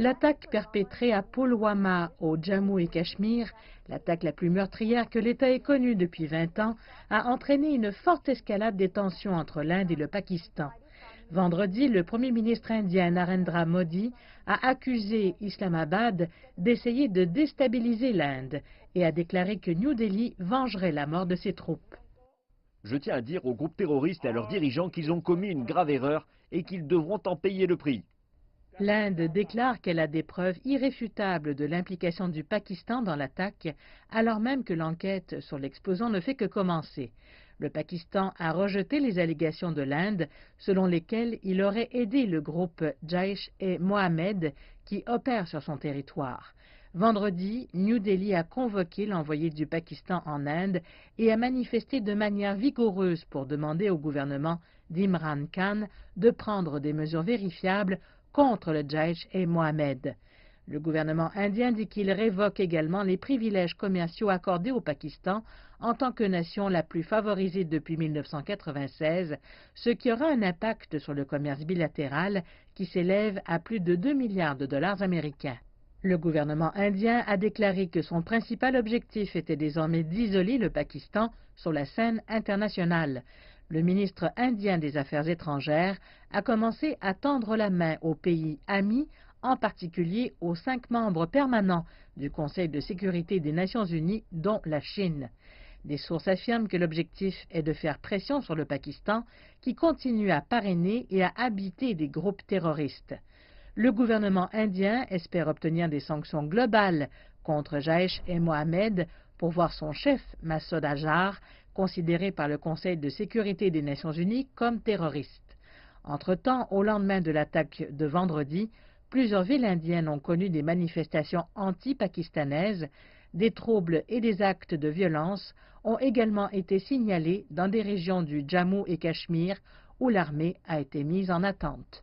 L'attaque perpétrée à Pulwama, au Jammu et Cachemire, l'attaque la plus meurtrière que l'État ait connue depuis 20 ans, a entraîné une forte escalade des tensions entre l'Inde et le Pakistan. Vendredi, le Premier ministre indien Narendra Modi a accusé Islamabad d'essayer de déstabiliser l'Inde et a déclaré que New Delhi vengerait la mort de ses troupes. Je tiens à dire aux groupes terroristes et à leurs dirigeants qu'ils ont commis une grave erreur et qu'ils devront en payer le prix. L'Inde déclare qu'elle a des preuves irréfutables de l'implication du Pakistan dans l'attaque, alors même que l'enquête sur l'explosion ne fait que commencer. Le Pakistan a rejeté les allégations de l'Inde, selon lesquelles il aurait aidé le groupe Jaish et Mohammed qui opère sur son territoire. Vendredi, New Delhi a convoqué l'envoyé du Pakistan en Inde et a manifesté de manière vigoureuse pour demander au gouvernement d'Imran Khan de prendre des mesures vérifiables contre le Jaish et Mohammed. Le gouvernement indien dit qu'il révoque également les privilèges commerciaux accordés au Pakistan en tant que nation la plus favorisée depuis 1996, ce qui aura un impact sur le commerce bilatéral qui s'élève à plus de 2 milliards de dollars américains. Le gouvernement indien a déclaré que son principal objectif était désormais d'isoler le Pakistan sur la scène internationale. Le ministre indien des Affaires étrangères a commencé à tendre la main aux pays amis, en particulier aux 5 membres permanents du Conseil de sécurité des Nations unies, dont la Chine. Des sources affirment que l'objectif est de faire pression sur le Pakistan, qui continue à parrainer et à habiter des groupes terroristes. Le gouvernement indien espère obtenir des sanctions globales contre Jaish et Mohammed pour voir son chef, Massoud Azhar, considéré par le Conseil de sécurité des Nations unies comme terroriste. Entre-temps, au lendemain de l'attaque de vendredi, plusieurs villes indiennes ont connu des manifestations anti-pakistanaises. Des troubles et des actes de violence ont également été signalés dans des régions du Jammu et Cachemire où l'armée a été mise en attente.